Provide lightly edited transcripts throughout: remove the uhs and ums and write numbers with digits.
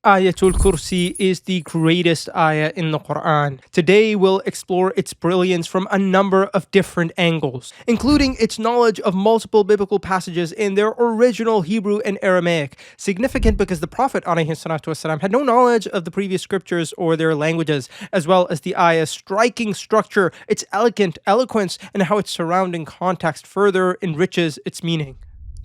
Ayatul Kursi is the greatest ayah in the Quran. Today we'll explore its brilliance from a number of different angles, including its knowledge of multiple biblical passages in their original Hebrew and Aramaic, significant because the Prophet ﷺ had no knowledge of the previous scriptures or their languages, as well as the ayah's striking structure, its elegant eloquence, and how its surrounding context further enriches its meaning.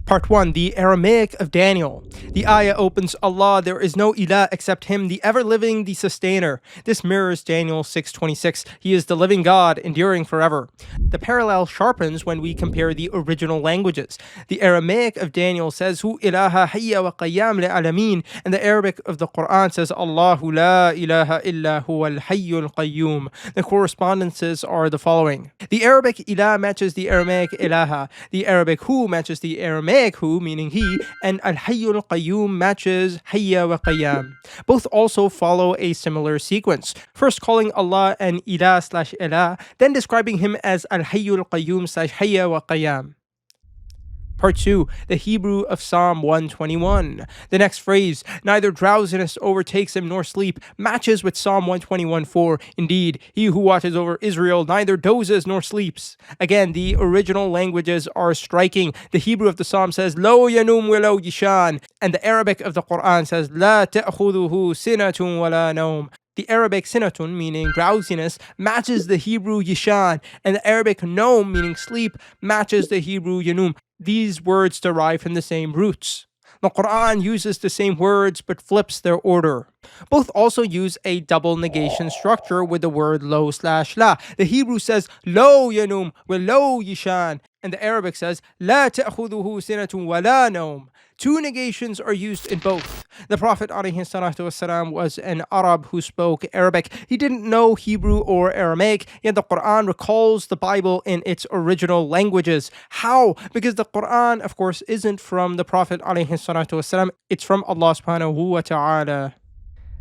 Part 1. The Aramaic of Daniel. The ayah opens, Allah, there is no ilah except Him, the ever-living, the sustainer. This mirrors Daniel 6:26. He is the living God, enduring forever. The parallel sharpens when we compare the original languages. The Aramaic of Daniel says, Hu ilaha hayya wa qayyam li'alamin, and the Arabic of the Quran says, Allahu la ilaha illa huwa al-hayyul qayyum. The correspondences are the following. The Arabic ilah matches the Aramaic ilaha. The Arabic hu matches the Aramaic hu, meaning he, and al-hayyul qayyum matches hayya wa qayyam. Both also follow a similar sequence. First calling Allah an ilah/ilah, then describing him as al-hayyul qayyum/hayya wa qayyam. Part 2. The Hebrew of Psalm 121. The next phrase, neither drowsiness overtakes him nor sleep, matches with Psalm 121:4. Indeed, he who watches over Israel neither dozes nor sleeps. Again, the original languages are striking. The Hebrew of the Psalm says, Lo yanum wa lo yishan, and the Arabic of the Quran says, La ta'khuduhu sinatun wa la nawm. The Arabic sinatun, meaning drowsiness, matches the Hebrew yishan, and the Arabic noam, meaning sleep, matches the Hebrew yanum. These words derive from the same roots. The Quran uses the same words but flips their order. Both also use a double negation structure with the word lo/la. The Hebrew says lo yanum wa lo yishan, and the Arabic says la ta'khuduhu sinatun wa la nawm. Two negations are used in both. The Prophet ﷺ was an Arab who spoke Arabic. He didn't know Hebrew or Aramaic, yet the Quran recalls the Bible in its original languages. How? Because the Quran, of course, isn't from the Prophet ﷺ. It's from Allah subhanahu wa ta'ala.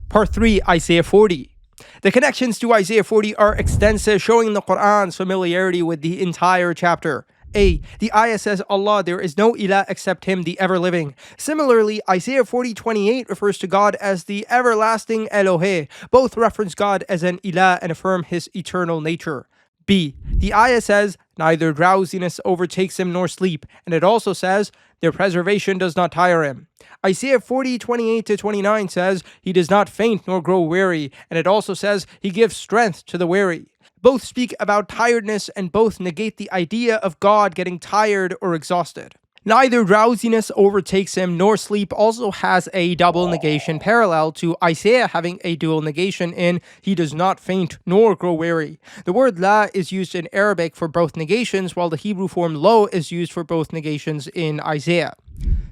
Part 3. Isaiah 40. The connections to Isaiah 40 are extensive, showing the Quran's familiarity with the entire chapter. A. The ayah says, Allah, there is no ilah except Him, the ever-living. Similarly, Isaiah 40:28 refers to God as the everlasting Elohe. Both reference God as an ilah and affirm His eternal nature. B. The ayah says, neither drowsiness overtakes him nor sleep, and it also says, their preservation does not tire him. Isaiah 40:28-29 says, he does not faint nor grow weary, and it also says, he gives strength to the weary. Both speak about tiredness and both negate the idea of God getting tired or exhausted. Neither drowsiness overtakes him nor sleep also has a double negation parallel to Isaiah having a dual negation in he does not faint nor grow weary. The word la is used in Arabic for both negations, while the Hebrew form lo is used for both negations in Isaiah.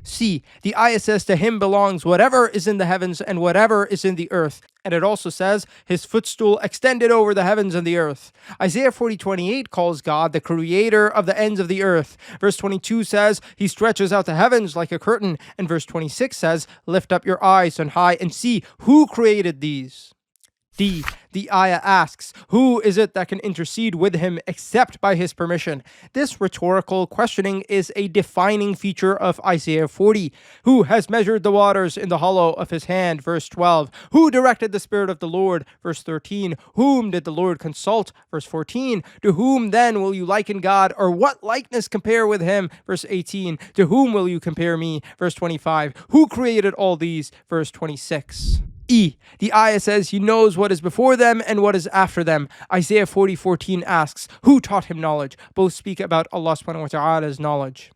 C. The ayah says to Him belongs whatever is in the heavens and whatever is in the earth. And it also says, His footstool extended over the heavens and the earth. Isaiah 40:28 calls God the creator of the ends of the earth. Verse 22 says, He stretches out the heavens like a curtain. And verse 26 says, lift up your eyes on high and see who created these. D. The ayah asks, who is it that can intercede with Him except by His permission? This rhetorical questioning is a defining feature of Isaiah 40. Who has measured the waters in the hollow of His hand? Verse 12. Who directed the Spirit of the Lord? Verse 13. Whom did the Lord consult? Verse 14. To whom then will you liken God, or what likeness compare with Him? Verse 18. To whom will you compare me? Verse 25. Who created all these? Verse 26. E. The ayah says He knows what is before them and what is after them. Isaiah 40:14 asks, who taught him knowledge? Both speak about Allah subhanahu wa ta'ala's knowledge.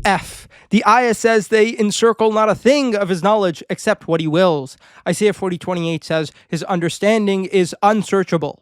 F. The ayah says they encircle not a thing of His knowledge except what He wills. Isaiah 40:28 says His understanding is unsearchable.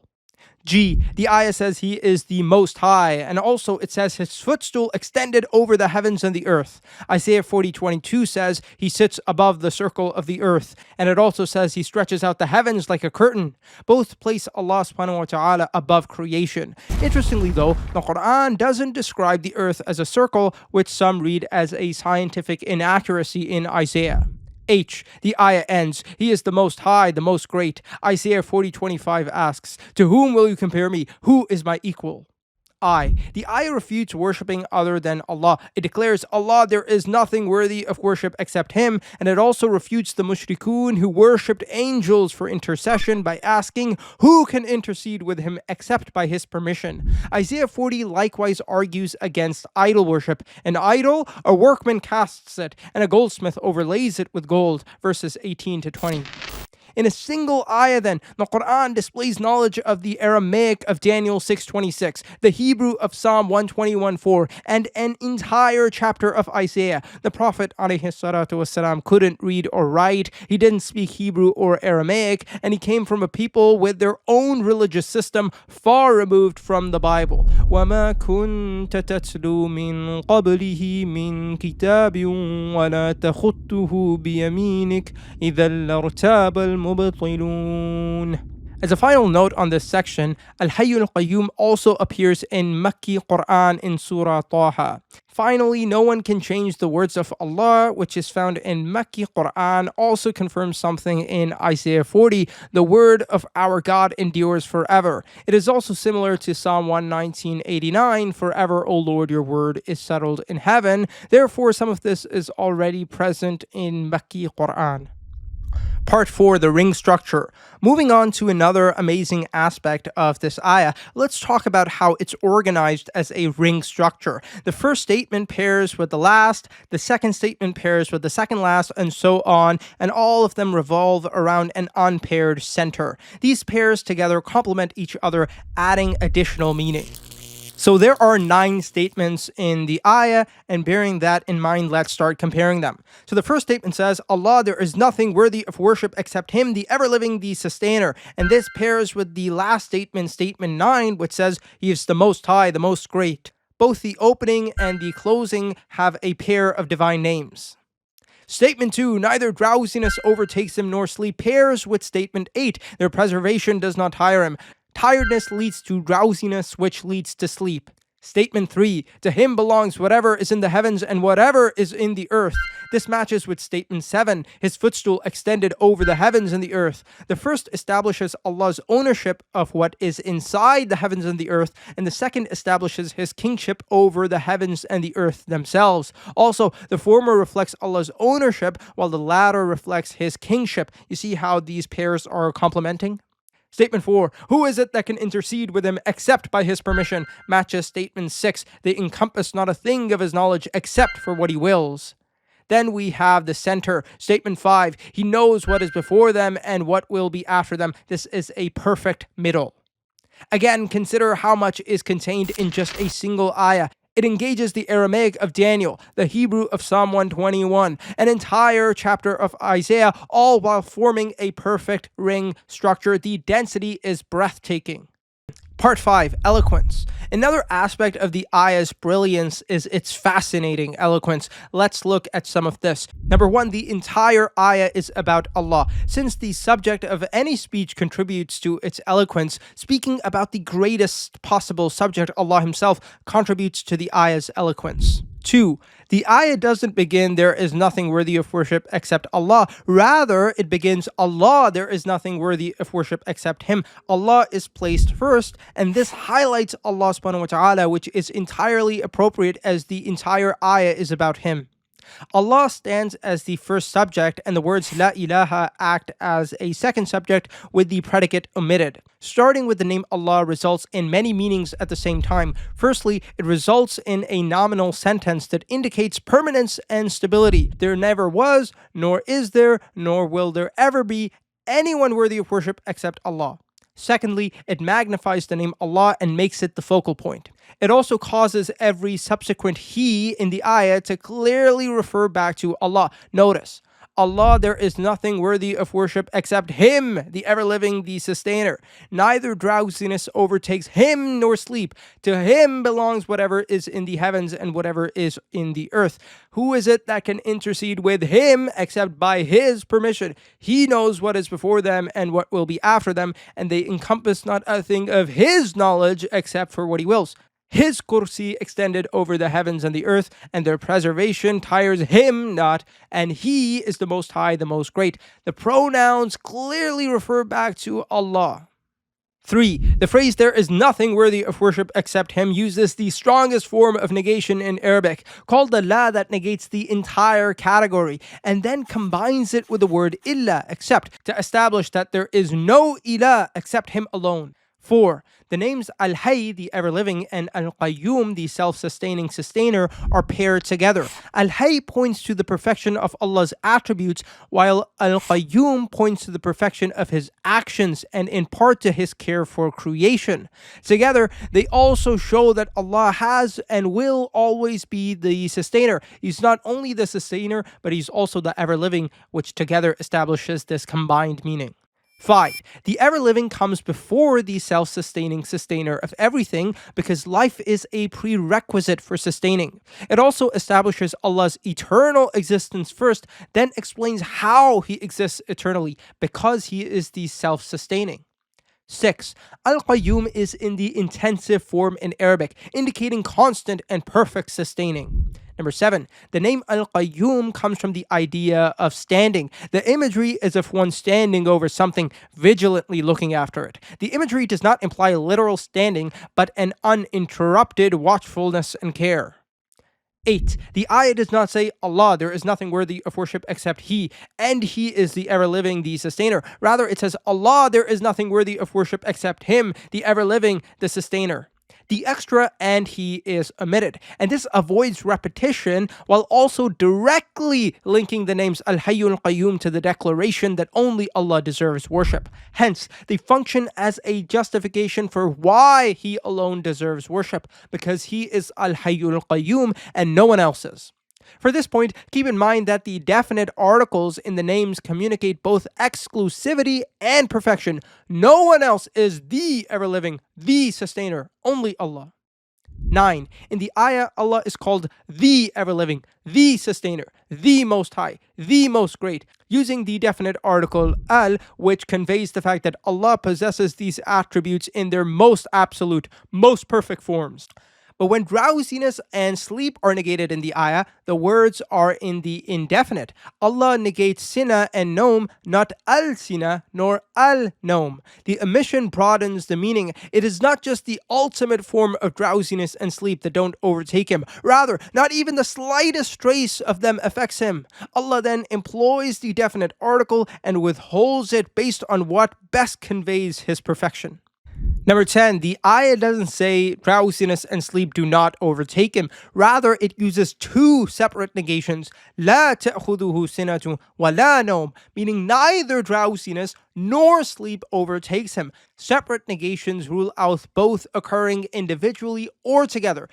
G. The ayah says He is the Most High, and also it says His footstool extended over the heavens and the earth. Isaiah 40:22 says He sits above the circle of the earth, and it also says He stretches out the heavens like a curtain. Both place Allah subhanahu wa ta'ala above creation. Interestingly though, the Quran doesn't describe the earth as a circle, which some read as a scientific inaccuracy in Isaiah. H. The ayah ends, He is the Most High, the Most Great. Isaiah 40:25 asks, to whom will you compare me? Who is my equal? I. The ayah refutes worshipping other than Allah. It declares, Allah, there is nothing worthy of worship except Him, and it also refutes the mushrikun who worshipped angels for intercession by asking, who can intercede with Him except by His permission? Isaiah 40 likewise argues against idol worship. An idol, a workman casts it, and a goldsmith overlays it with gold. Verses 18 to 20. In a single ayah then, the Quran displays knowledge of the Aramaic of Daniel 6:26, the Hebrew of Psalm 121:4, and an entire chapter of Isaiah. The Prophet ﷺ couldn't read or write, he didn't speak Hebrew or Aramaic, and he came from a people with their own religious system far removed from the Bible. وَمَا كُنْتَ تَتْلُو مِنْ قَبْلِهِ مِنْ كِتَابٍ وَلَا تَخُطُّهُ بِيَمِينِكَ إِذًا لَارْتَابَ المبطلون. As a final note on this section, Al-Hayy al-Qayyum also appears in Makki Quran in Surah Taha. Finally, no one can change the words of Allah, which is found in Makki Quran, also confirms something in Isaiah 40, the word of our God endures forever. It is also similar to Psalm 119:89, forever, O Lord, your word is settled in heaven. Therefore, some of this is already present in Makki Quran. Part 4, the ring structure. Moving on to another amazing aspect of this ayah, let's talk about how it's organized as a ring structure. The first statement pairs with the last, the second statement pairs with the second last, and so on, and all of them revolve around an unpaired center. These pairs together complement each other, adding additional meaning. So there are 9 statements in the ayah, and bearing that in mind, let's start comparing them. So the first statement says, Allah, there is nothing worthy of worship except Him, the ever-living, the sustainer. And this pairs with the last statement, statement 9, which says, He is the Most High, the Most Great. Both the opening and the closing have a pair of divine names. Statement 2, neither drowsiness overtakes him nor sleep, pairs with statement 8, their preservation does not tire him. Tiredness leads to drowsiness, which leads to sleep. Statement 3, to Him belongs whatever is in the heavens and whatever is in the earth. This matches with statement 7, His footstool extended over the heavens and the earth. The first establishes Allah's ownership of what is inside the heavens and the earth, and the second establishes His kingship over the heavens and the earth themselves. Also, the former reflects Allah's ownership, while the latter reflects His kingship. You see how these pairs are complementing? Statement 4, who is it that can intercede with Him except by His permission? Matches statement 6, they encompass not a thing of His knowledge except for what He wills. Then we have the center. Statement 5, He knows what is before them and what will be after them. This is a perfect middle. Again, consider how much is contained in just a single ayah. It engages the Aramaic of Daniel, the Hebrew of Psalm 121, an entire chapter of Isaiah, all while forming a perfect ring structure. The density is breathtaking. Part 5, Eloquence. Another aspect of the ayah's brilliance is its fascinating eloquence. Let's look at some of this. Number 1, the entire ayah is about Allah. Since the subject of any speech contributes to its eloquence, speaking about the greatest possible subject, Allah Himself, contributes to the ayah's eloquence. 2, the ayah doesn't begin, there is nothing worthy of worship except Allah. Rather, it begins, Allah, there is nothing worthy of worship except Him. Allah is placed first, and this highlights Allah subhanahu wa ta'ala, which is entirely appropriate as the entire ayah is about Him. Allah stands as the first subject, and the words La ilaha act as a second subject with the predicate omitted. Starting with the name Allah results in many meanings at the same time. Firstly, it results in a nominal sentence that indicates permanence and stability. There never was, nor is there, nor will there ever be anyone worthy of worship except Allah. Secondly, it magnifies the name Allah and makes it the focal point. It also causes every subsequent He in the ayah to clearly refer back to Allah. Notice, Allah, there is nothing worthy of worship except Him, the ever-living, the sustainer. Neither drowsiness overtakes Him nor sleep. To Him belongs whatever is in the heavens and whatever is in the earth. Who is it that can intercede with Him except by His permission? He knows what is before them and what will be after them, and they encompass not a thing of His knowledge except for what He wills. His Kursi extended over the heavens and the earth, and their preservation tires Him not, and He is the Most High, the Most Great. The pronouns clearly refer back to Allah. 3. The phrase "there is nothing worthy of worship except him" uses the strongest form of negation in Arabic, called the la that negates the entire category, and then combines it with the word illa, except, to establish that there is no ilah except him alone. 4. The names Al-Hayy, the ever-living, and Al-Qayyum, the self-sustaining sustainer, are paired together. Al-Hayy points to the perfection of Allah's attributes, while Al-Qayyum points to the perfection of his actions and in part to his care for creation. Together, they also show that Allah has and will always be the sustainer. He's not only the sustainer, but he's also the ever-living, which together establishes this combined meaning. 5. The ever-living comes before the self-sustaining sustainer of everything because life is a prerequisite for sustaining. It also establishes Allah's eternal existence first, then explains how he exists eternally because he is the self-sustaining. 6. Al-Qayyum is in the intensive form in Arabic, indicating constant and perfect sustaining. 7. The name Al-Qayyum comes from the idea of standing. The imagery is of one standing over something, vigilantly looking after it. The imagery does not imply literal standing, but an uninterrupted watchfulness and care. 8. The ayah does not say, Allah, there is nothing worthy of worship except He, and He is the ever-living, the sustainer. Rather, it says, Allah, there is nothing worthy of worship except Him, the ever-living, the sustainer. The extra "and He" is omitted, and this avoids repetition while also directly linking the names Al-Hayy Al-Qayyum to the declaration that only Allah deserves worship. Hence, they function as a justification for why He alone deserves worship, because He is Al-Hayy Al-Qayyum and no one else is. For this point, keep in mind that the definite articles in the names communicate both exclusivity and perfection. No one else is the ever-living, the sustainer, only Allah. 9. In the ayah, Allah is called the ever-living, the sustainer, the most high, the most great, using the definite article al, which conveys the fact that Allah possesses these attributes in their most absolute, most perfect forms. But when drowsiness and sleep are negated in the ayah, the words are in the indefinite. Allah negates sina and nom, not al-sina nor al-nom. The omission broadens the meaning. It is not just the ultimate form of drowsiness and sleep that don't overtake him. Rather, not even the slightest trace of them affects him. Allah then employs the definite article and withholds it based on what best conveys his perfection. 10. The ayah doesn't say drowsiness and sleep do not overtake him. Rather, it uses two separate negations, لا تأخذه سنة ولا نوم, meaning neither drowsiness nor sleep overtakes him. Separate negations rule out both occurring individually or together.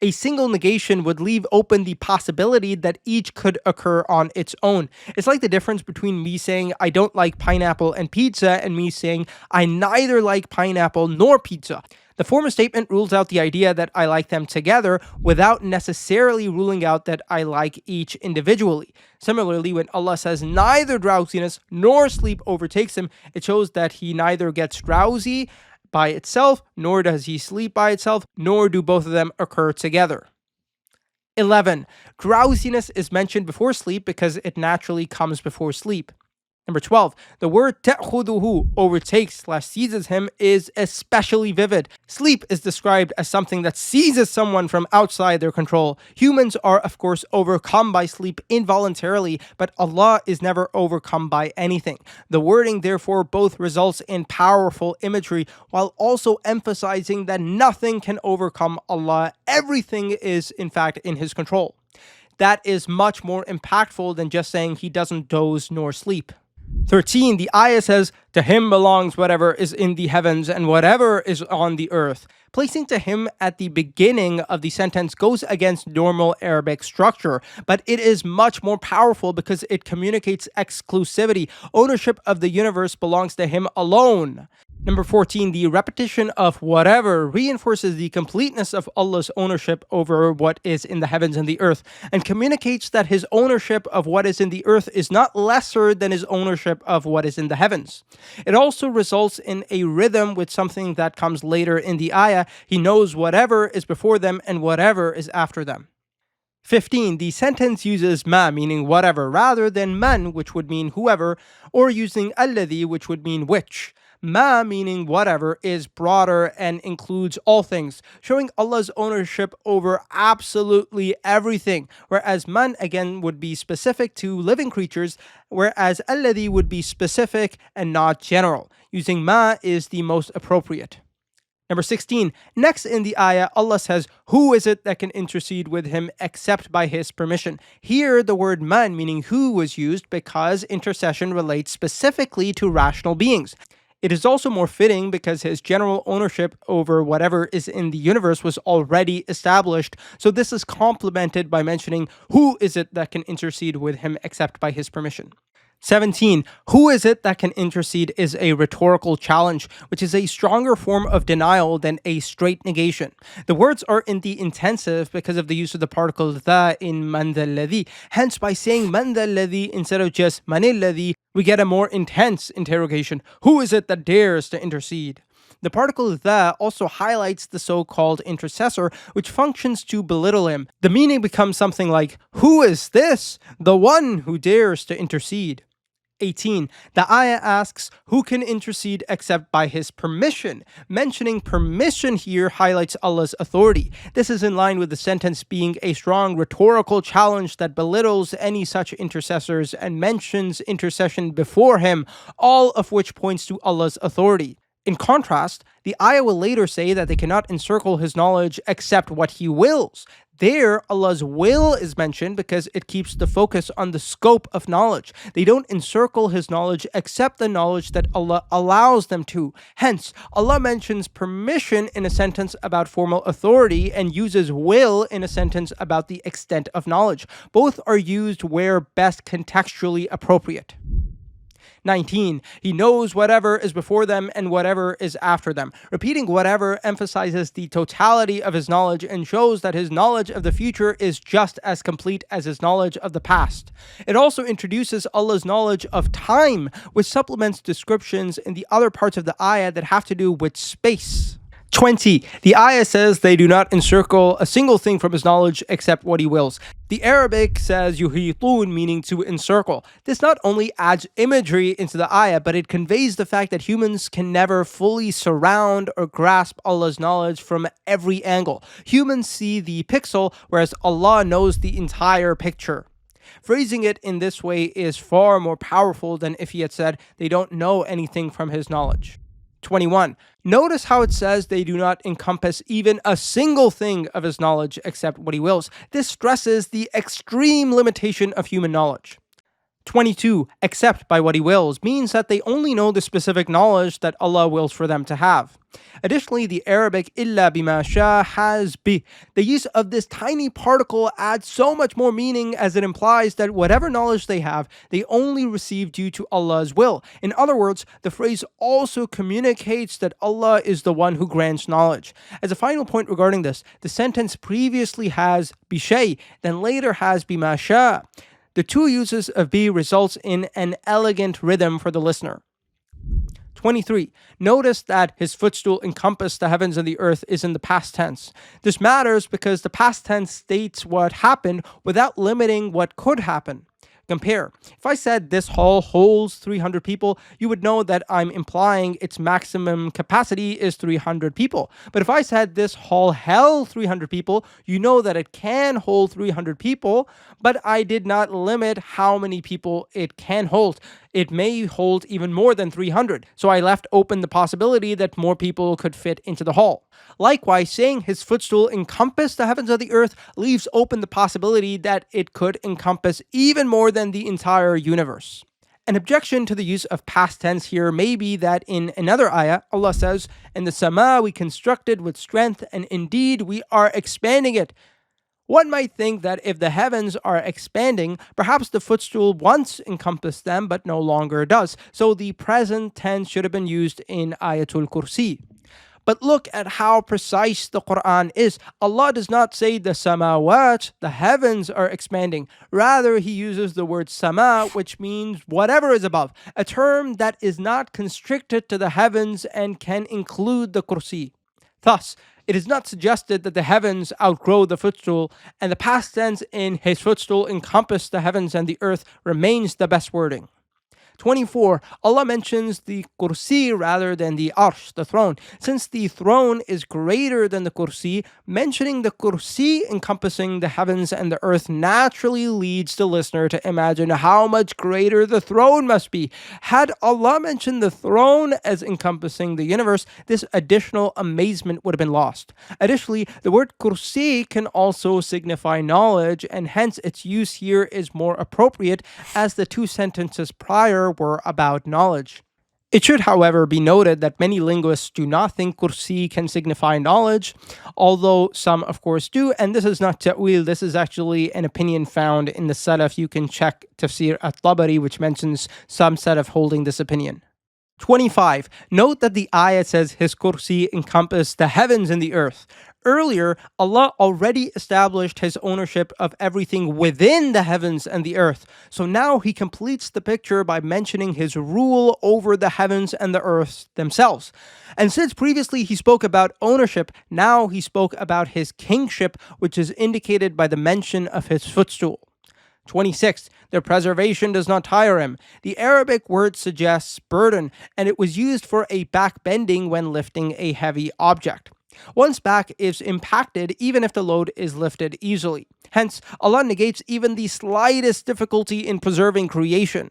A single negation would leave open the possibility that each could occur on its own. It's like the difference between me saying I don't like pineapple and pizza and me saying I neither like pineapple nor pizza. The former statement rules out the idea that I like them together without necessarily ruling out that I like each individually. Similarly, when Allah says neither drowsiness nor sleep overtakes him, it shows that he neither gets drowsy by itself, nor does he sleep by itself, nor do both of them occur together. 11. Drowsiness is mentioned before sleep because it naturally comes before sleep. 12. The word تأخذه, overtakes/seizes him, is especially vivid. Sleep is described as something that seizes someone from outside their control. Humans are, of course, overcome by sleep involuntarily, but Allah is never overcome by anything. The wording, therefore, both results in powerful imagery while also emphasizing that nothing can overcome Allah. Everything is, in fact, in His control. That is much more impactful than just saying He doesn't doze nor sleep. 13. The ayah says, to Him belongs whatever is in the heavens and whatever is on the earth. Placing to Him at the beginning of the sentence goes against normal Arabic structure, but it is much more powerful because it communicates exclusivity. Ownership of the universe belongs to Him alone. 14. The repetition of whatever reinforces the completeness of Allah's ownership over what is in the heavens and the earth, and communicates that His ownership of what is in the earth is not lesser than His ownership of what is in the heavens. It also results in a rhythm with something that comes later in the ayah. He knows whatever is before them and whatever is after them. 15. The sentence uses ma, meaning whatever, rather than man, which would mean whoever, or using alladhi, which would mean which. Ma, meaning whatever, is broader and includes all things, showing Allah's ownership over absolutely everything, whereas man again would be specific to living creatures, whereas alladhi would be specific and not general. Using ma is the most appropriate. Number 16. Next in the ayah, Allah says, "Who is it that can intercede with him except by his permission?" Here, the word man, meaning who, was used because intercession relates specifically to rational beings. It is also more fitting because his general ownership over whatever is in the universe was already established, so this is complemented by mentioning who is it that can intercede with him except by his permission. 17. Who is it that can intercede is a rhetorical challenge, which is a stronger form of denial than a straight negation. The words are in the intensive because of the use of the particle tha in man dhal ladhi. Hence, by saying man dhal ladhi instead of just manil ladhi, we get a more intense interrogation. Who is it that dares to intercede? The particle tha also highlights the so-called intercessor, which functions to belittle him. The meaning becomes something like, who is this? The one who dares to intercede. 18. The ayah asks, who can intercede except by his permission? Mentioning permission here highlights Allah's authority. This is in line with the sentence being a strong rhetorical challenge that belittles any such intercessors and mentions intercession before him, all of which points to Allah's authority. In contrast, the ayah will later say that they cannot encircle his knowledge except what he wills. There, Allah's will is mentioned because it keeps the focus on the scope of knowledge. They don't encircle his knowledge except the knowledge that Allah allows them to. Hence, Allah mentions permission in a sentence about formal authority and uses will in a sentence about the extent of knowledge. Both are used where best contextually appropriate. 19. He knows whatever is before them and whatever is after them. Repeating whatever emphasizes the totality of his knowledge and shows that his knowledge of the future is just as complete as his knowledge of the past. It also introduces Allah's knowledge of time, which supplements descriptions in the other parts of the ayah that have to do with space. 20. The ayah says they do not encircle a single thing from his knowledge except what he wills. The Arabic says yuhitun, meaning to encircle. This not only adds imagery into the ayah, but it conveys the fact that humans can never fully surround or grasp Allah's knowledge from every angle. Humans see the pixel, whereas Allah knows the entire picture. Phrasing it in this way is far more powerful than if he had said they don't know anything from his knowledge. 21. Notice how it says they do not encompass even a single thing of his knowledge except what he wills. This stresses the extreme limitation of human knowledge. 22. Except by what he wills means that they only know the specific knowledge that Allah wills for them to have. Additionally, the Arabic illa bima sha has bi. The use of this tiny particle adds so much more meaning as it implies that whatever knowledge they have, they only receive due to Allah's will. In other words, the phrase also communicates that Allah is the one who grants knowledge. As a final point regarding this, the sentence previously has bishay, then later has bima sha. The two uses of be results in an elegant rhythm for the listener. 23. Notice that his footstool encompassed the heavens and the earth is in the past tense. This matters because the past tense states what happened without limiting what could happen. Compare. If I said this hall holds 300 people, you would know that I'm implying its maximum capacity is 300 people. But if I said this hall held 300 people, you know that it can hold 300 people, but I did not limit how many people it can hold. It may hold even more than 300, so I left open the possibility that more people could fit into the hall. Likewise, saying his footstool encompassed the heavens of the earth leaves open the possibility that it could encompass even more than the entire universe. An objection to the use of past tense here may be that in another ayah, Allah says, "And the sama we constructed with strength, and indeed we are expanding it." One might think that if the heavens are expanding, perhaps the footstool once encompassed them but no longer does, so the present tense should have been used in Ayatul Kursi. But look at how precise the Quran is. Allah does not say the samawat, the heavens are expanding. Rather, he uses the word sama, which means whatever is above, a term that is not constricted to the heavens and can include the kursi. Thus, it is not suggested that the heavens outgrow the footstool, and the past tense in his footstool encompassed the heavens and the earth remains the best wording. 24. Allah mentions the Kursi rather than the Arsh, the throne. Since the throne is greater than the Kursi, mentioning the Kursi encompassing the heavens and the earth naturally leads the listener to imagine how much greater the throne must be. Had Allah mentioned the throne as encompassing the universe, this additional amazement would have been lost. Additionally, the word Kursi can also signify knowledge, and hence its use here is more appropriate as the two sentences prior were about knowledge. It should, however, be noted that many linguists do not think Kursi can signify knowledge, although some, of course, do, and this is not ta'wil, this is actually an opinion found in the Salaf. You can check Tafsir at-Tabari, which mentions some Salaf holding this opinion. 25. Note that the ayah says his Kursi encompassed the heavens and the earth. Earlier, Allah already established his ownership of everything within the heavens and the earth. So now he completes the picture by mentioning his rule over the heavens and the earth themselves. And since previously he spoke about ownership, now he spoke about his kingship, which is indicated by the mention of his footstool. 26. Their preservation does not tire him. The Arabic word suggests burden, and it was used for a back bending when lifting a heavy object. One's back is impacted even if the load is lifted easily. Hence, Allah negates even the slightest difficulty in preserving creation.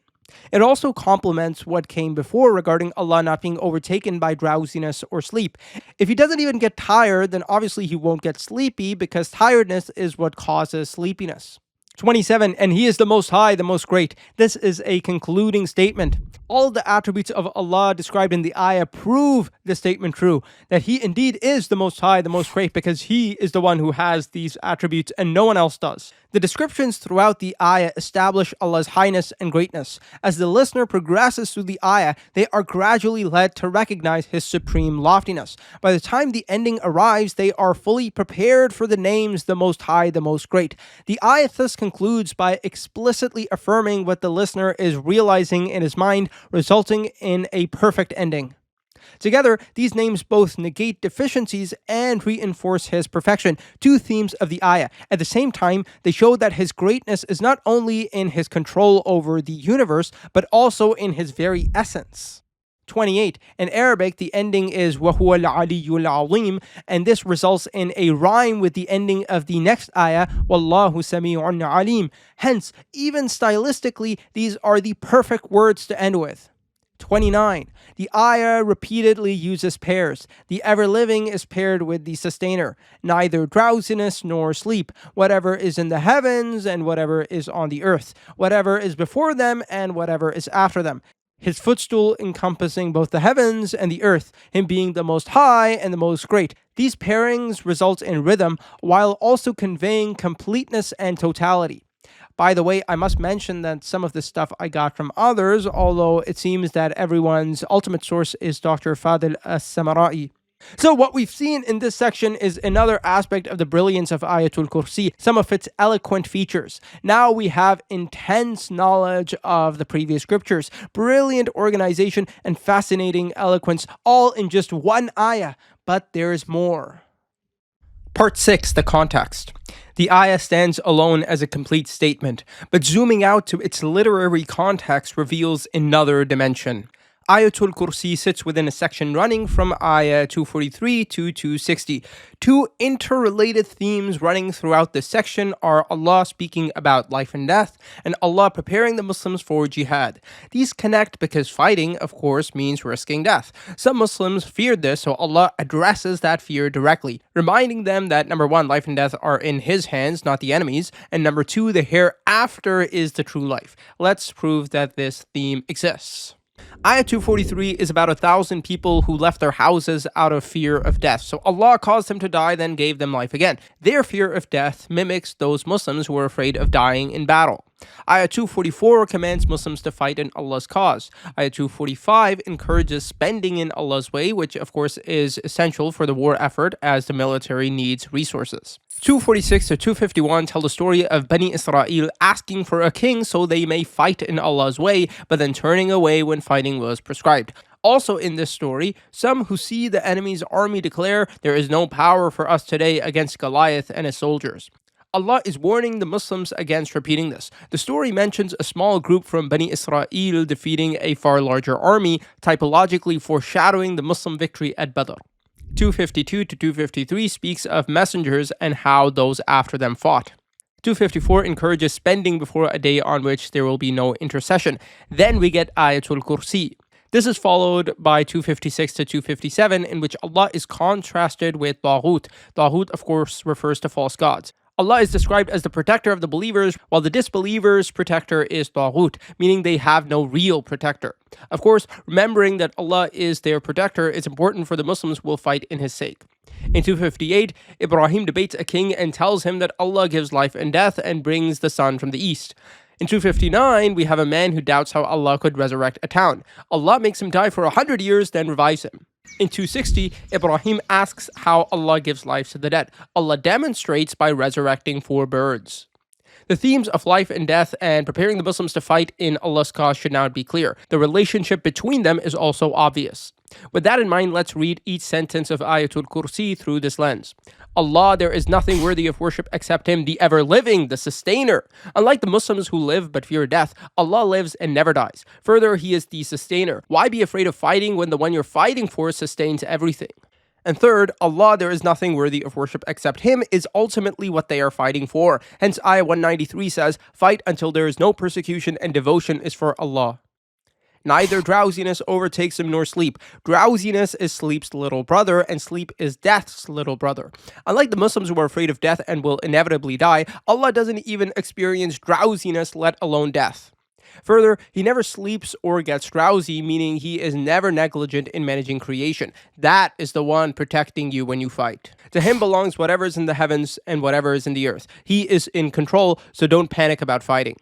It also complements what came before regarding Allah not being overtaken by drowsiness or sleep. If he doesn't even get tired, then obviously he won't get sleepy because tiredness is what causes sleepiness. 27. And he is the Most High, the Most Great. This is a concluding statement. All the attributes of Allah described in the ayah prove this statement true, that he indeed is the Most High, the Most Great, because he is the one who has these attributes and no one else does. The descriptions throughout the ayah establish Allah's highness and greatness. As the listener progresses through the ayah, they are gradually led to recognize his supreme loftiness. By the time the ending arrives, they are fully prepared for the names the Most High, the Most Great. The ayah thus concludes by explicitly affirming what the listener is realizing in his mind, resulting in a perfect ending. Together, these names both negate deficiencies and reinforce his perfection, two themes of the ayah. At the same time, they show that his greatness is not only in his control over the universe, but also in his very essence. 28. In Arabic, the ending is وَهُوَ الْعَلِيُّ الْعَظِيمُ, and this results in a rhyme with the ending of the next ayah, وَاللَّهُ سَمِيعٌ عَلِيمٌ. Hence, even stylistically, these are the perfect words to end with. 29. The ayah repeatedly uses pairs. The ever-living is paired with the sustainer. Neither drowsiness nor sleep. Whatever is in the heavens and whatever is on the earth. Whatever is before them and whatever is after them. His footstool encompassing both the heavens and the earth, him being the Most High and the Most Great. These pairings result in rhythm while also conveying completeness and totality. By the way, I must mention that some of this stuff I got from others, although it seems that everyone's ultimate source is Dr. Fadil As-Samarai. So what we've seen in this section is another aspect of the brilliance of Ayatul Kursi, some of its eloquent features. Now we have intense knowledge of the previous scriptures, brilliant organization, and fascinating eloquence, all in just one ayah. But there's more. Part 6, the context. The ayah stands alone as a complete statement, but zooming out to its literary context reveals another dimension. Ayatul Kursi sits within a section running from ayah 243 to 260. Two interrelated themes running throughout this section are Allah speaking about life and death, and Allah preparing the Muslims for jihad. These connect because fighting, of course, means risking death. Some Muslims feared this, so Allah addresses that fear directly, reminding them that number one, life and death are in His hands, not the enemy's, and number two, the hereafter is the true life. Let's prove that this theme exists. Ayah 243 is about 1,000 people who left their houses out of fear of death. So Allah caused them to die, then gave them life again. Their fear of death mimics those Muslims who are afraid of dying in battle. Ayah 244 commands Muslims to fight in Allah's cause. Ayah 245 encourages spending in Allah's way, which of course is essential for the war effort as the military needs resources. 246 to 251 tell the story of Bani Israel asking for a king so they may fight in Allah's way, but then turning away when fighting was prescribed. Also in this story, some who see the enemy's army declare, "There is no power for us today against Goliath and his soldiers." Allah is warning the Muslims against repeating this. The story mentions a small group from Bani Israel defeating a far larger army, typologically foreshadowing the Muslim victory at Badr. 252 to 253 speaks of messengers and how those after them fought. 254 encourages spending before a day on which there will be no intercession. Then we get Ayatul Kursi. This is followed by 256 to 257, in which Allah is contrasted with Taghut. Taghut, of course, refers to false gods. Allah is described as the protector of the believers, while the disbelievers' protector is Taghut, meaning they have no real protector. Of course, remembering that Allah is their protector is important for the Muslims who will fight in His sake. In 258, Ibrahim debates a king and tells him that Allah gives life and death and brings the sun from the east. In 259, we have a man who doubts how Allah could resurrect a town. Allah makes him die for 100 years, then revives him. In 260, Ibrahim asks how Allah gives life to the dead. Allah demonstrates by resurrecting 4 birds. The themes of life and death and preparing the Muslims to fight in Allah's cause should now be clear. The relationship between them is also obvious. With that in mind, let's read each sentence of Ayatul Kursi through this lens. Allah, there is nothing worthy of worship except Him, the ever-living, the sustainer. Unlike the Muslims who live but fear death, Allah lives and never dies. Further, He is the sustainer. Why be afraid of fighting when the one you're fighting for sustains everything? And third, Allah, there is nothing worthy of worship except Him, is ultimately what they are fighting for. Hence, Ayah 193 says, fight until there is no persecution and devotion is for Allah. Neither drowsiness overtakes him nor sleep. Drowsiness is sleep's little brother, and sleep is death's little brother. Unlike the Muslims who are afraid of death and will inevitably die, Allah doesn't even experience drowsiness, let alone death. Further, He never sleeps or gets drowsy, meaning He is never negligent in managing creation. That is the one protecting you when you fight. To Him belongs whatever is in the heavens and whatever is in the earth. He is in control, so don't panic about fighting.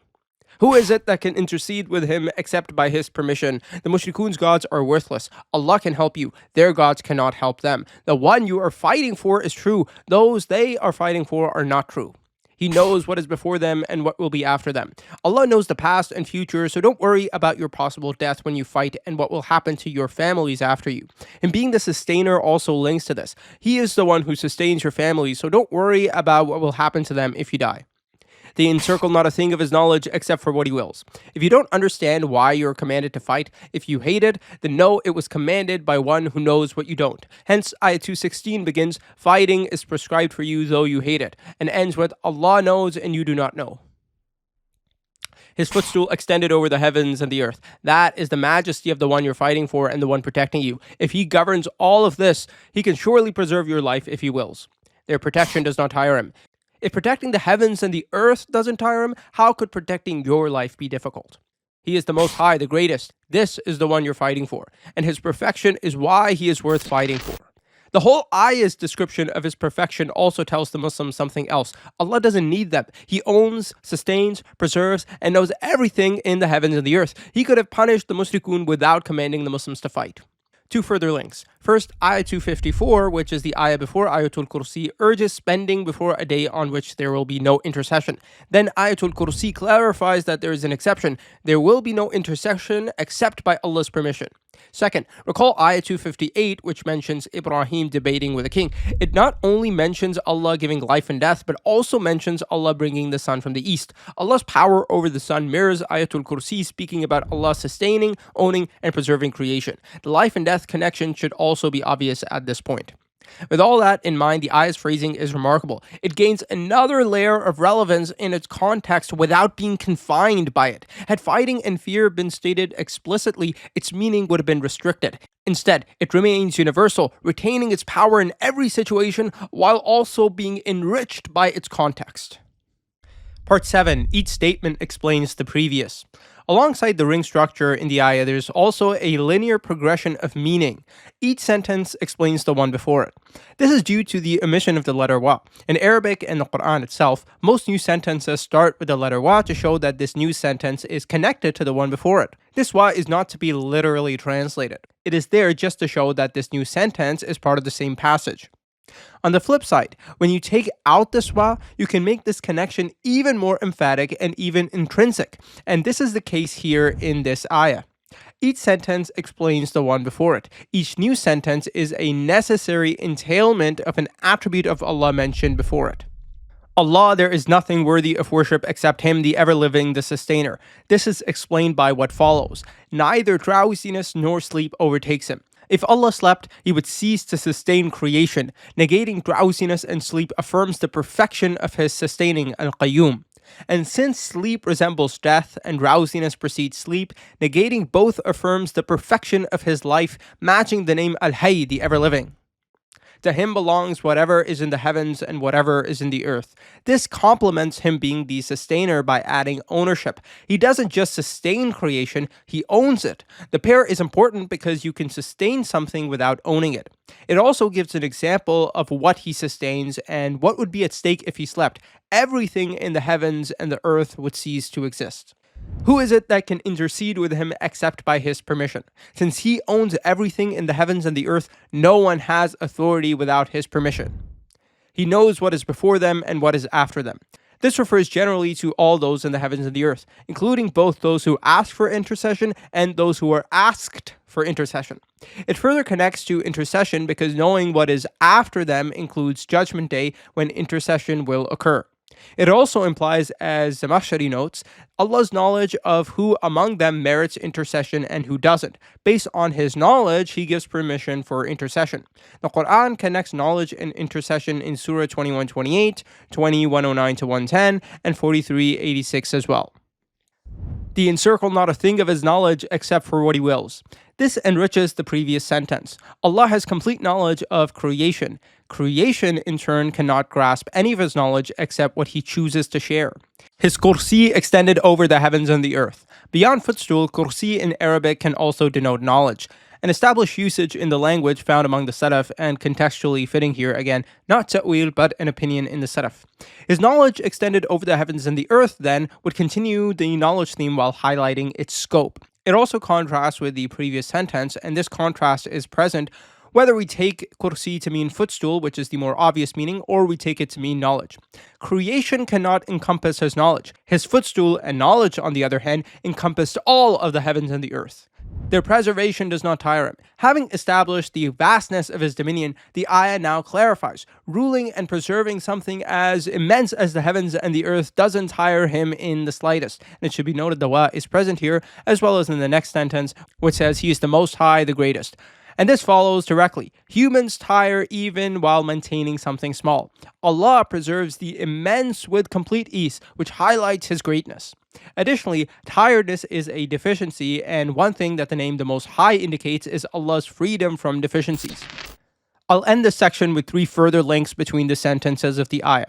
Who is it that can intercede with Him except by His permission? The Mushrikoon's gods are worthless. Allah can help you. Their gods cannot help them. The one you are fighting for is true. Those they are fighting for are not true. He knows what is before them and what will be after them. Allah knows the past and future, so don't worry about your possible death when you fight and what will happen to your families after you. And being the sustainer also links to this. He is the one who sustains your family, so don't worry about what will happen to them if you die. They encircle not a thing of His knowledge except for what He wills. If you don't understand why you are commanded to fight, if you hate it, then know it was commanded by one who knows what you don't. Hence, Ayah 216 begins, fighting is prescribed for you though you hate it, and ends with, Allah knows and you do not know. His footstool extended over the heavens and the earth. That is the majesty of the one you're fighting for and the one protecting you. If He governs all of this, He can surely preserve your life if He wills. Their protection does not tire Him. If protecting the heavens and the earth doesn't tire Him, how could protecting your life be difficult? He is the Most High, the greatest. This is the one you're fighting for, and His perfection is why He is worth fighting for. The whole ayah's description of His perfection also tells the Muslims something else. Allah doesn't need them. He owns, sustains, preserves, and knows everything in the heavens and the earth. He could have punished the mushrikun without commanding the Muslims to fight. 2 further links. First, Ayah 254, which is the ayah before Ayatul Kursi, urges spending before a day on which there will be no intercession. Then Ayatul Kursi clarifies that there is an exception. There will be no intercession except by Allah's permission. Second, recall Ayah 258, which mentions Ibrahim debating with a king. It not only mentions Allah giving life and death, but also mentions Allah bringing the sun from the east. Allah's power over the sun mirrors Ayatul Kursi, speaking about Allah sustaining, owning, and preserving creation. The life and death connection should also be obvious at this point. With all that in mind, the ayah's phrasing is remarkable. It gains another layer of relevance in its context without being confined by it. Had fighting and fear been stated explicitly, its meaning would have been restricted. Instead, it remains universal, retaining its power in every situation while also being enriched by its context. Part 7. Each statement explains the previous. Alongside the ring structure in the ayah, there's also a linear progression of meaning. Each sentence explains the one before it. This is due to the omission of the letter wa. In Arabic and the Quran itself, most new sentences start with the letter wa to show that this new sentence is connected to the one before it. This wa is not to be literally translated. It is there just to show that this new sentence is part of the same passage. On the flip side, when you take out this wa, you can make this connection even more emphatic and even intrinsic. And this is the case here in this ayah. Each sentence explains the one before it. Each new sentence is a necessary entailment of an attribute of Allah mentioned before it. Allah, there is nothing worthy of worship except Him, the ever-living, the sustainer. This is explained by what follows. Neither drowsiness nor sleep overtakes Him. If Allah slept, He would cease to sustain creation. Negating drowsiness and sleep affirms the perfection of His sustaining Al-Qayyum. And since sleep resembles death and drowsiness precedes sleep, negating both affirms the perfection of His life, matching the name Al-Hayy, the ever-living. To Him belongs whatever is in the heavens and whatever is in the earth. This complements Him being the sustainer by adding ownership. He doesn't just sustain creation, He owns it. The pair is important because you can sustain something without owning it. It also gives an example of what He sustains and what would be at stake if He slept. Everything in the heavens and the earth would cease to exist. Who is it that can intercede with Him except by His permission? Since He owns everything in the heavens and the earth, no one has authority without His permission. He knows what is before them and what is after them. This refers generally to all those in the heavens and the earth, including both those who ask for intercession and those who are asked for intercession. It further connects to intercession because knowing what is after them includes Judgment Day when intercession will occur. It also implies, as Zamakhshari notes, Allah's knowledge of who among them merits intercession and who doesn't. Based on His knowledge, He gives permission for intercession. The Quran connects knowledge and intercession in Surah 21:28, 20:109-110, and 43:86 as well. The encircle not a thing of His knowledge except for what He wills. This enriches the previous sentence. Allah has complete knowledge of creation. Creation, in turn, cannot grasp any of His knowledge except what He chooses to share. His Kursi extended over the heavens and the earth. Beyond footstool, Kursi in Arabic can also denote knowledge. An established usage in the language found among the Salaf and contextually fitting here, again, not ta'wil but an opinion in the Salaf. His knowledge extended over the heavens and the earth, then, would continue the knowledge theme while highlighting its scope. It also contrasts with the previous sentence, and this contrast is present whether we take kursi to mean footstool, which is the more obvious meaning, or we take it to mean knowledge. Creation cannot encompass His knowledge. His footstool and knowledge, on the other hand, encompassed all of the heavens and the earth. Their preservation does not tire Him. Having established the vastness of His dominion, the ayah now clarifies, ruling and preserving something as immense as the heavens and the earth doesn't tire Him in the slightest. And it should be noted the wa is present here, as well as in the next sentence, which says He is the Most High, the Greatest. And this follows directly. Humans tire even while maintaining something small. Allah preserves the immense with complete ease, which highlights His greatness. Additionally, tiredness is a deficiency, and one thing that the name the Most High indicates is Allah's freedom from deficiencies. I'll end this section with 3 further links between the sentences of the ayah.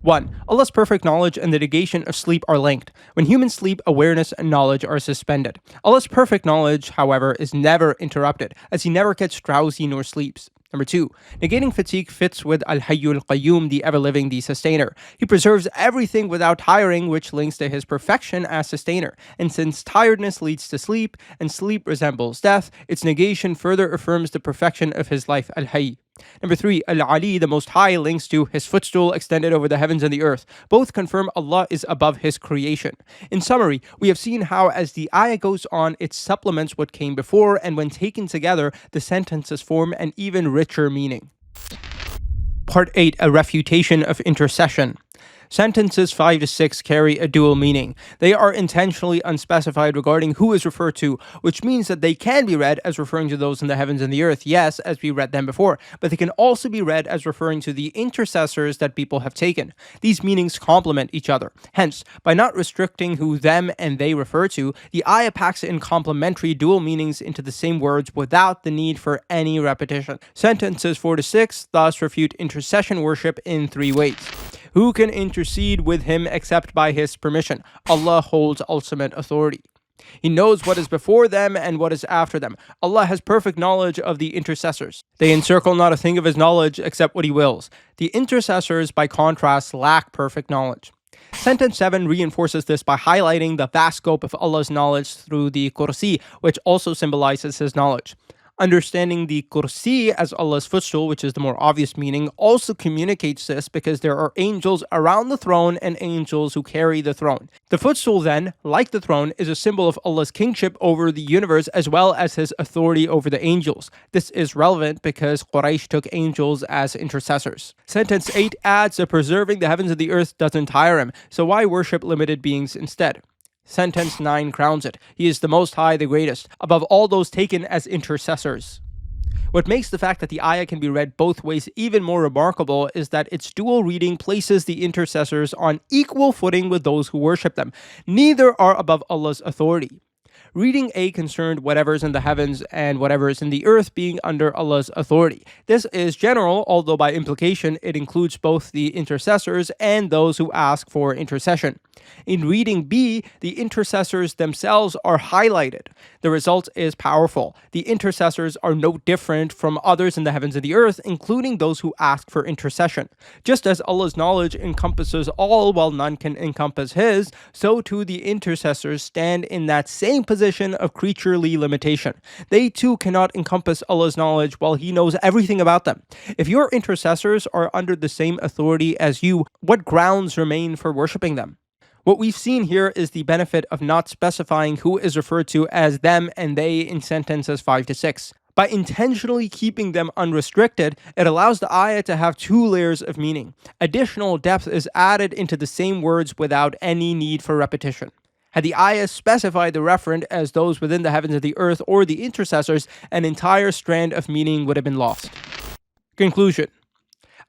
1. Allah's perfect knowledge and the negation of sleep are linked. When humans sleep, awareness and knowledge are suspended. Allah's perfect knowledge, however, is never interrupted, as He never gets drowsy nor sleeps. Number 2. Negating fatigue fits with Al-Hayyul Qayyum, the ever-living, the sustainer. He preserves everything without tiring, which links to His perfection as sustainer. And since tiredness leads to sleep, and sleep resembles death, its negation further affirms the perfection of His life, Al-Hayy. Number 3, Al-Ali, the Most High, links to His footstool extended over the heavens and the earth. Both confirm Allah is above His creation. In summary, we have seen how as the ayah goes on, it supplements what came before, and when taken together, the sentences form an even richer meaning. Part 8, a refutation of intercession. Sentences 5 to 6 carry a dual meaning. They are intentionally unspecified regarding who is referred to, which means that they can be read as referring to those in the heavens and the earth, yes, as we read them before, but they can also be read as referring to the intercessors that people have taken. These meanings complement each other. Hence, by not restricting who them and they refer to, the ayah packs in complementary dual meanings into the same words without the need for any repetition. Sentences 4 to 6 thus refute intercession worship in 3 ways. Who can intercede with Him except by His permission? Allah holds ultimate authority. He knows what is before them and what is after them. Allah has perfect knowledge of the intercessors. They encircle not a thing of His knowledge except what He wills. The intercessors, by contrast, lack perfect knowledge. Sentence 7 reinforces this by highlighting the vast scope of Allah's knowledge through the Kursi, which also symbolizes His knowledge. Understanding the Kursi as Allah's footstool, which is the more obvious meaning, also communicates this because there are angels around the throne and angels who carry the throne. The footstool then, like the throne, is a symbol of Allah's kingship over the universe as well as his authority over the angels. This is relevant because Quraysh took angels as intercessors. Sentence 8 adds that preserving the heavens and the earth doesn't tire him, so why worship limited beings instead? Sentence 9 crowns it. He is the Most High, the greatest, above all those taken as intercessors. What makes the fact that the ayah can be read both ways even more remarkable is that its dual reading places the intercessors on equal footing with those who worship them. Neither are above Allah's authority. Reading A concerned whatever is in the heavens and whatever is in the earth being under Allah's authority. This is general, although by implication it includes both the intercessors and those who ask for intercession. In reading B, the intercessors themselves are highlighted. The result is powerful. The intercessors are no different from others in the heavens and the earth, including those who ask for intercession. Just as Allah's knowledge encompasses all while none can encompass his, so too the intercessors stand in that same position of creaturely limitation. They too cannot encompass Allah's knowledge while he knows everything about them. If your intercessors are under the same authority as you, what grounds remain for worshipping them? What we've seen here is the benefit of not specifying who is referred to as them and they in sentences 5 to 6. By intentionally keeping them unrestricted, it allows the ayah to have two layers of meaning. Additional depth is added into the same words without any need for repetition. Had the ayah specified the referent as those within the heavens and the earth or the intercessors, an entire strand of meaning would have been lost. Conclusion.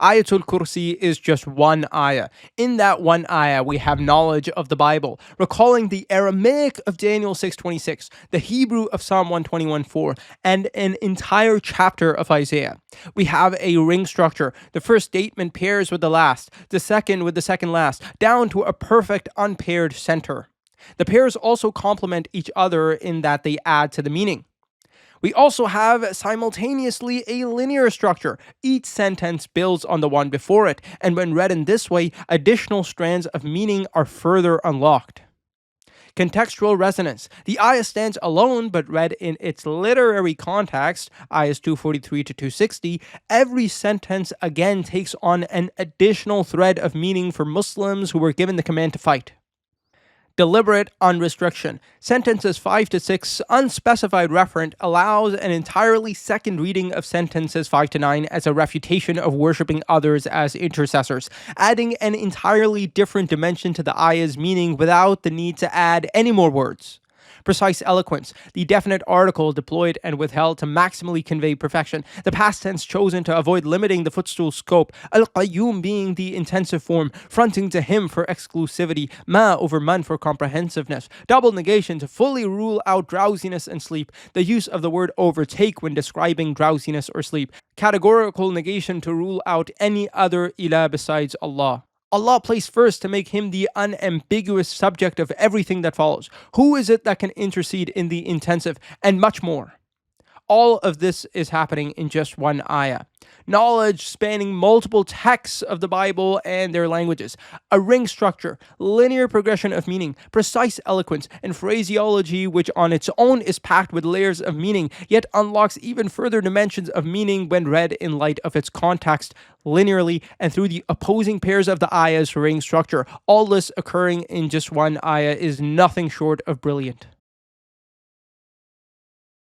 Ayatul Kursi is just one ayah. In that one ayah, we have knowledge of the Bible, recalling the Aramaic of Daniel 6:26, the Hebrew of Psalm 121:4, and an entire chapter of Isaiah. We have a ring structure. The first statement pairs with the last, the second with the second last, down to a perfect unpaired center. The pairs also complement each other in that they add to the meaning. We also have simultaneously a linear structure. Each sentence builds on the one before it, and when read in this way, additional strands of meaning are further unlocked. Contextual resonance. The ayah stands alone, but read in its literary context, ayahs 243 to 260, every sentence again takes on an additional thread of meaning for Muslims who were given the command to fight. Deliberate unrestriction. Sentences 5 to 6, unspecified referent, allows an entirely second reading of sentences 5 to 9 as a refutation of worshipping others as intercessors, adding an entirely different dimension to the ayah's meaning without the need to add any more words. Precise eloquence, the definite article deployed and withheld to maximally convey perfection, the past tense chosen to avoid limiting the footstool scope, al-qayyum being the intensive form, fronting to him for exclusivity, ma over man for comprehensiveness, double negation to fully rule out drowsiness and sleep, the use of the word overtake when describing drowsiness or sleep, categorical negation to rule out any other ilah besides Allah. Allah placed first to make him the unambiguous subject of everything that follows. Who is it that can intercede in the intensive, and much more? All of this is happening in just one ayah. Knowledge spanning multiple texts of the Bible and their languages. A ring structure, linear progression of meaning, precise eloquence, and phraseology which on its own is packed with layers of meaning, yet unlocks even further dimensions of meaning when read in light of its context, linearly, and through the opposing pairs of the ayah's ring structure. All this occurring in just one ayah is nothing short of brilliant.